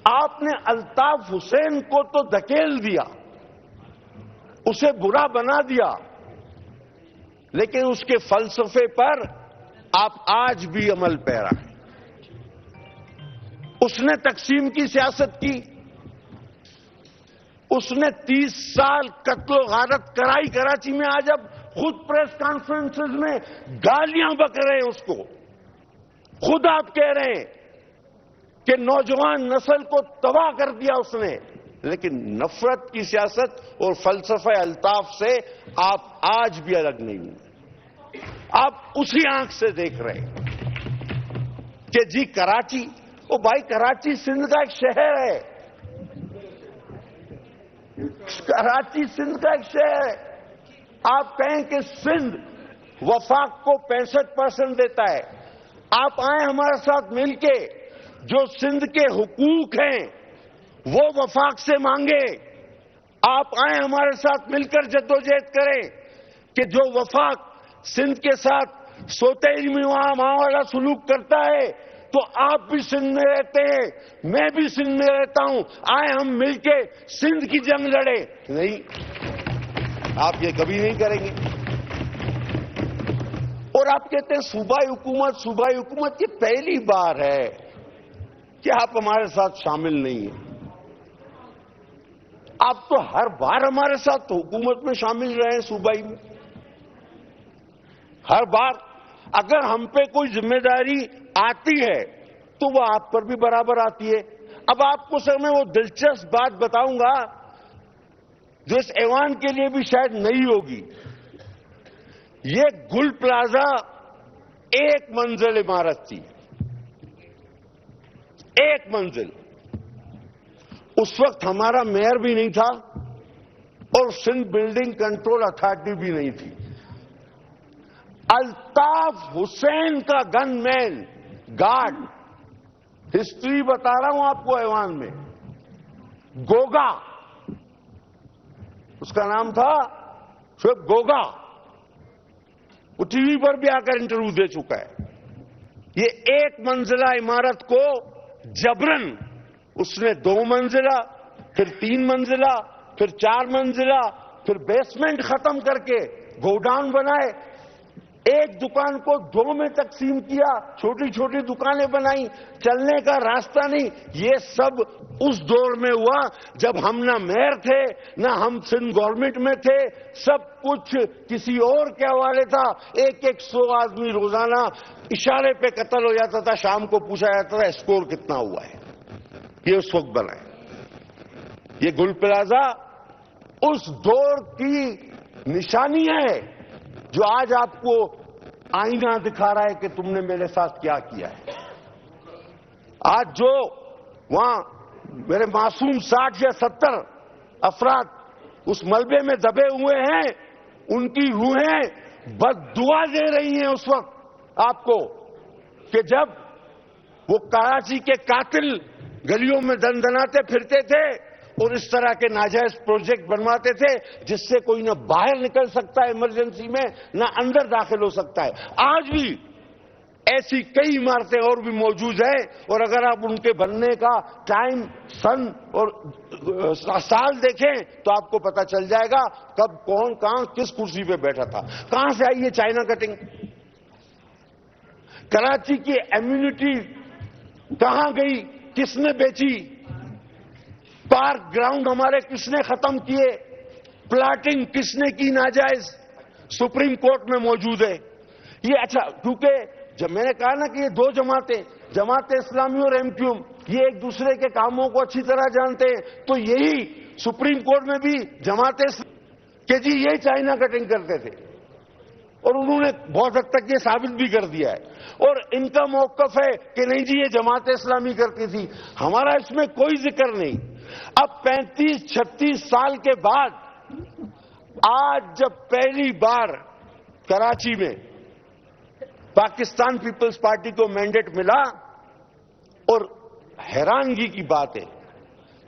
آپ نے الطاف حسین کو تو دھکیل دیا، اسے برا بنا دیا، لیکن اس کے فلسفے پر آپ آج بھی عمل پیرا ہیں۔ اس نے تقسیم کی سیاست کی، اس نے 30 سال قتل و غارت کرائی کراچی میں۔ آج اب خود پریس کانفرنسز میں گالیاں بک رہے ہیں اس کو، خود آپ کہہ رہے ہیں کہ نوجوان نسل کو تباہ کر دیا اس نے، لیکن نفرت کی سیاست اور فلسفہ الطاف سے آپ آج بھی الگ نہیں ہوئے۔ آپ اسی آنکھ سے دیکھ رہے ہیں کہ جی کراچی، او بھائی کراچی سندھ کا ایک شہر ہے، کراچی سندھ کا ایک شہر ہے۔ آپ کہیں کہ سندھ وفاق کو 65% دیتا ہے، آپ آئیں ہمارے ساتھ مل کے جو سندھ کے حقوق ہیں وہ وفاق سے مانگے۔ آپ آئیں ہمارے ساتھ مل کر جدوجہد کریں کہ جو وفاق سندھ کے ساتھ سوتیلی ماں والا سلوک کرتا ہے تو آپ بھی سندھ میں رہتے ہیں، میں بھی سندھ میں رہتا ہوں، آئیں ہم مل کے سندھ کی جنگ لڑیں۔ نہیں، آپ یہ کبھی نہیں کریں گے۔ اور آپ کہتے ہیں صوبائی حکومت، یہ پہلی بار ہے کہ آپ ہمارے ساتھ شامل نہیں ہیں۔ آپ تو ہر بار ہمارے ساتھ حکومت میں شامل رہے ہیں، صوبائی میں ہر بار۔ اگر ہم پہ کوئی ذمہ داری آتی ہے تو وہ آپ پر بھی برابر آتی ہے۔ اب آپ کو سر میں وہ دلچسپ بات بتاؤں گا جو اس ایوان کے لیے بھی شاید نہیں ہوگی۔ یہ گل پلازا 1 منزل عمارت تھی، 1 منزل۔ اس وقت ہمارا میئر بھی نہیں تھا اور سندھ بلڈنگ کنٹرول اتھارٹی بھی نہیں تھی۔ الطاف حسین کا گن مین گارڈ، ہسٹری بتا رہا ہوں آپ کو ایوان میں، گوگا، اس کا نام تھا شعیب گوگا، وہ ٹی وی پر بھی آ کر انٹرویو دے چکا ہے۔ یہ 1 منزلہ عمارت کو جبرن اس نے 2 منزلہ، پھر 3 منزلہ، پھر 4 منزلہ، پھر بیسمنٹ ختم کر کے گوڈاؤن بنائے، ایک دکان کو 2 میں تقسیم کیا، چھوٹی چھوٹی دکانیں بنائیں، چلنے کا راستہ نہیں۔ یہ سب اس دور میں ہوا جب ہم نہ میئر تھے نہ ہم سندھ گورنمنٹ میں تھے، سب کچھ کسی اور کے حوالے تھا۔ 100 آدمی روزانہ اشارے پہ قتل ہو جاتا تھا، شام کو پوچھا جاتا تھا اسکور کتنا ہوا ہے۔ یہ اس وقت بنا ہے۔ یہ گل پلازا اس دور کی نشانی ہے جو آج آپ کو آئینہ دکھا رہا ہے کہ تم نے میرے ساتھ کیا کیا ہے۔ آج جو وہاں میرے معصوم 60 یا 70 افراد اس ملبے میں دبے ہوئے ہیں، ان کی روحیں بد دعا دے رہی ہیں اس وقت آپ کو کہ جب وہ کراچی کے قاتل گلیوں میں دندناتے پھرتے تھے اور اس طرح کے ناجائز پروجیکٹ بنواتے تھے جس سے کوئی نہ باہر نکل سکتا ہے ایمرجنسی میں نہ اندر داخل ہو سکتا ہے۔ آج بھی ایسی کئی عمارتیں اور بھی موجود ہیں، اور اگر آپ ان کے بننے کا ٹائم، سن اور سال دیکھیں تو آپ کو پتہ چل جائے گا کب کون کہاں کس کرسی پہ بیٹھا تھا۔ کہاں سے آئی یہ چائنا کٹنگ؟ کراچی کی امیونٹی کہاں گئی؟ کس نے بیچی؟ پارک گراؤنڈ ہمارے کس نے ختم کیے؟ پلاٹنگ کس نے کی ناجائز؟ سپریم کورٹ میں موجود ہے یہ۔ اچھا، کیونکہ جب میں نے کہا نا کہ یہ 2 جماعتیں، جماعت اسلامی اور ایم کیو ایم، یہ ایک دوسرے کے کاموں کو اچھی طرح جانتے ہیں، تو یہی سپریم کورٹ میں بھی جماعت کہ جی یہ چائنا کٹنگ کرتے تھے، اور انہوں نے بہت حد تک یہ ثابت بھی کر دیا ہے۔ اور ان کا موقف ہے کہ نہیں جی یہ جماعت اسلامی کرتی تھی، ہمارا اس میں کوئی ذکر نہیں۔ اب 35-36 سال کے بعد آج جب پہلی بار کراچی میں پاکستان پیپلز پارٹی کو مینڈیٹ ملا، اور حیرانگی کی بات ہے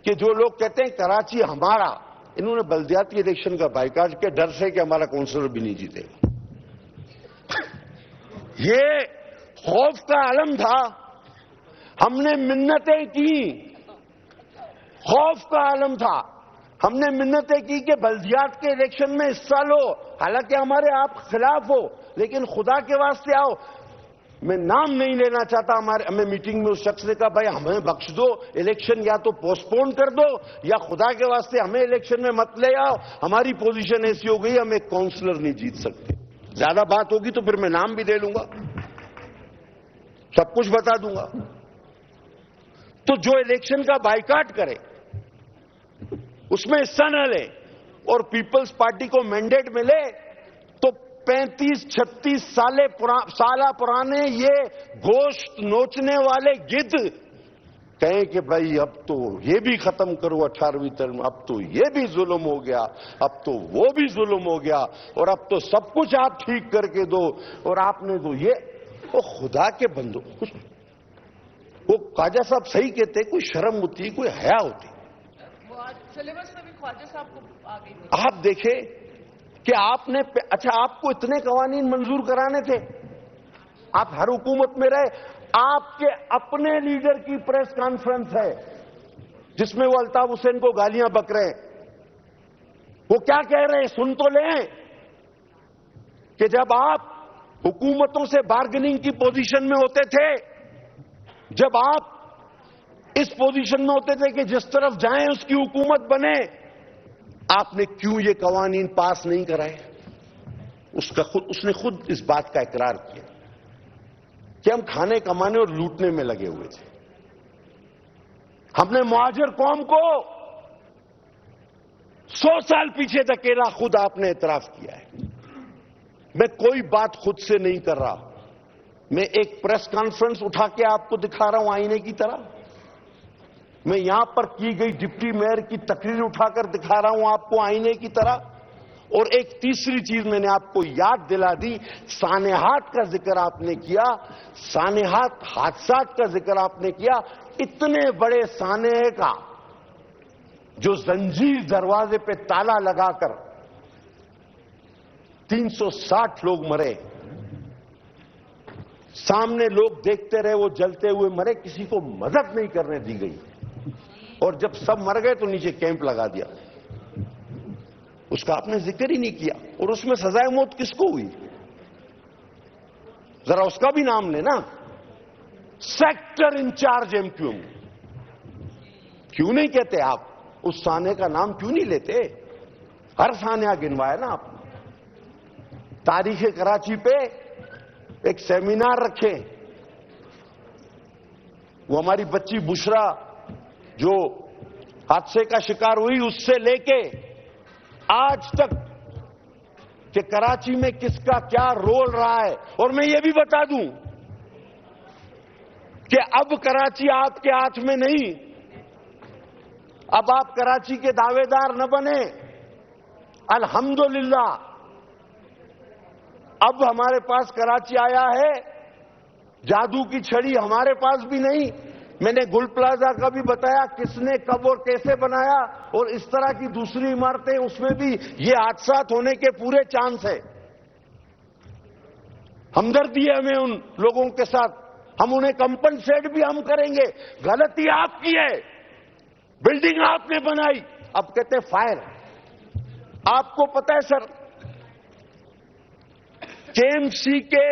کہ جو لوگ کہتے ہیں کراچی ہمارا، انہوں نے بلدیاتی الیکشن کا بائیکاٹ کیا ڈر سے کہ ہمارا کونسلر بھی نہیں جیتے گا۔ یہ خوف کا عالم تھا۔ ہم نے منتیں کی خوف کا عالم تھا. ہم نے منتیں کی کہ بلدیات کے الیکشن میں حصہ لو, حالانکہ ہمارے آپ خلاف ہو, لیکن خدا کے واسطے آؤ. میں نام نہیں لینا چاہتا, ہمیں میٹنگ میں اس شخص نے کہا بھائی ہمیں بخش دو, الیکشن یا تو پوسٹ پون کر دو یا خدا کے واسطے ہمیں الیکشن میں مت لے آؤ. ہماری پوزیشن ایسی ہو گئی ہم ایک کونسلر نہیں جیت سکتے. زیادہ بات ہوگی تو پھر میں نام بھی دے لوں گا, سب کچھ بتا دوں گا. تو جو الیکشن کا بائیکاٹ کرے, اس میں حصہ نہ لے اور پیپلز پارٹی کو مینڈیٹ ملے, تو 35-36 سالہ پرانے یہ گوشت نوچنے والے گدھ کہیں کہ بھائی اب تو یہ بھی ختم کرو 18ویں ترم, اب تو یہ بھی ظلم ہو گیا, اب تو وہ بھی ظلم ہو گیا, اور اب تو سب کچھ آپ ٹھیک کر کے دو, اور آپ نے تو یہ. وہ خدا کے بندو, وہ خواجہ صاحب صحیح کہتے, کوئی شرم ہوتی, کوئی حیا ہوتی. سلیبس میں بھی خواجہ صاحب کو آگے آپ دیکھیں کہ آپ نے, اچھا آپ کو اتنے قوانین منظور کرانے تھے, آپ ہر حکومت میں رہے, آپ کے اپنے لیڈر کی پریس کانفرنس ہے جس میں وہ الطاف حسین کو گالیاں بک رہے ہیں. وہ کیا کہہ رہے ہیں سن تو لیں, کہ جب آپ حکومتوں سے بارگننگ کی پوزیشن میں ہوتے تھے, جب آپ اس پوزیشن میں ہوتے تھے کہ جس طرف جائیں اس کی حکومت بنے, آپ نے کیوں یہ قوانین پاس نہیں کرائے؟ اس نے خود اس بات کا اقرار کیا کہ ہم کھانے کمانے اور لوٹنے میں لگے ہوئے تھے. ہم نے مہاجر قوم کو 100 سال پیچھے دھکیلا, خود آپ نے اعتراف کیا ہے. میں کوئی بات خود سے نہیں کر رہا, میں ایک پریس کانفرنس اٹھا کے آپ کو دکھا رہا ہوں آئینے کی طرح. میں یہاں پر کی گئی ڈپٹی میئر کی تقریر اٹھا کر دکھا رہا ہوں آپ کو آئینے کی طرح. اور ایک تیسری چیز میں نے آپ کو یاد دلا دی, سانحات کا ذکر آپ نے کیا, سانحات حادثات کا ذکر آپ نے کیا. اتنے بڑے سانحے کا جو زنجیر دروازے پہ تالا لگا کر 360 لوگ مرے, سامنے لوگ دیکھتے رہے, وہ جلتے ہوئے مرے, کسی کو مدد نہیں کرنے دی گئی, اور جب سب مر گئے تو نیچے کیمپ لگا دیا. اس کا آپ نے ذکر ہی نہیں کیا. اور اس میں سزائے موت کس کو ہوئی؟ ذرا اس کا بھی نام لینا. Sector incharge MQM. کیوں نہیں کہتے آپ اس سانحے کا نام, کیوں نہیں لیتے؟ ہر سانحہ گنوایا نا آپ. تاریخ کراچی پہ ایک سیمینار رکھے, وہ ہماری بچی بشرا جو حادثے کا شکار ہوئی, اس سے لے کے آج تک کہ کراچی میں کس کا کیا رول رہا ہے. اور میں یہ بھی بتا دوں کہ اب کراچی آپ کے ہاتھ میں نہیں, اب آپ کراچی کے دعوے دار نہ بنے. الحمدللہ اب ہمارے پاس کراچی آیا ہے, جادو کی چھڑی ہمارے پاس بھی نہیں. میں نے گل پلازا کا بھی بتایا کس نے کب اور کیسے بنایا, اور اس طرح کی دوسری عمارتیں, اس میں بھی یہ حادثات ہونے کے پورے چانس ہے. ہمدردی ہے ہمیں ان لوگوں کے ساتھ, ہم انہیں کمپنسیٹ بھی ہم کریں گے. غلطی آپ کی ہے, بلڈنگ آپ نے بنائی, اب کہتے فائر. آپ کو پتہ ہے سر, KMC کے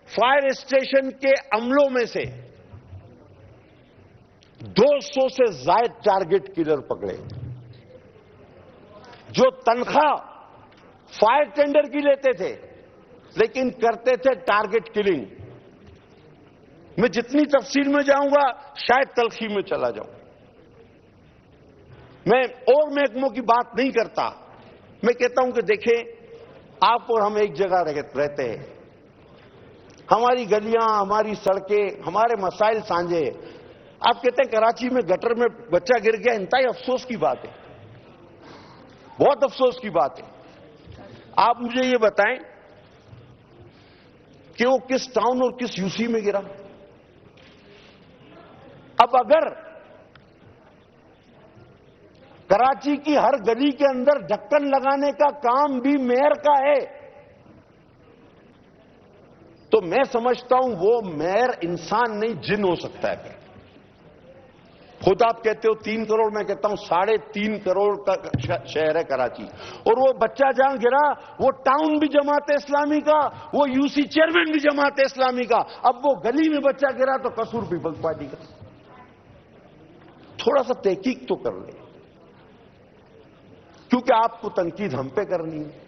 فائر اسٹیشن کے عملوں میں سے 200 سے زائد ٹارگٹ کلر پکڑے, جو تنخواہ فائر ٹینڈر کی لیتے تھے لیکن کرتے تھے ٹارگٹ کلنگ. میں جتنی تفصیل میں جاؤں گا شاید تلخی میں چلا جاؤں. میں اور محکموں کی بات نہیں کرتا, میں کہتا ہوں کہ دیکھیں آپ اور ہم ایک جگہ رہتے ہیں, ہماری گلیاں, ہماری سڑکیں, ہمارے مسائل سانجھے. آپ کہتے ہیں کراچی میں گٹر میں بچہ گر گیا, انتہائی افسوس کی بات ہے, بہت افسوس کی بات ہے. آپ مجھے یہ بتائیں کہ وہ کس ٹاؤن اور کس UC میں گرا. اب اگر کراچی کی ہر گلی کے اندر ڈھکن لگانے کا کام بھی میئر کا ہے تو میں سمجھتا ہوں وہ میئر انسان نہیں جن ہو سکتا ہے. خود آپ کہتے ہو 3 کروڑ، میں کہتا ہوں 3.5 کروڑ کا شہر ہے کراچی، اور وہ بچہ جہاں گرا وہ ٹاؤن بھی جماعت اسلامی کا، وہ یو سی چیئرمین بھی جماعت اسلامی کا، اب وہ گلی میں بچہ گرا تو قصور پیپلز پارٹی کا۔ تھوڑا سا تحقیق تو کر لیں، کیونکہ آپ کو تنقید ہم پہ کرنی ہے۔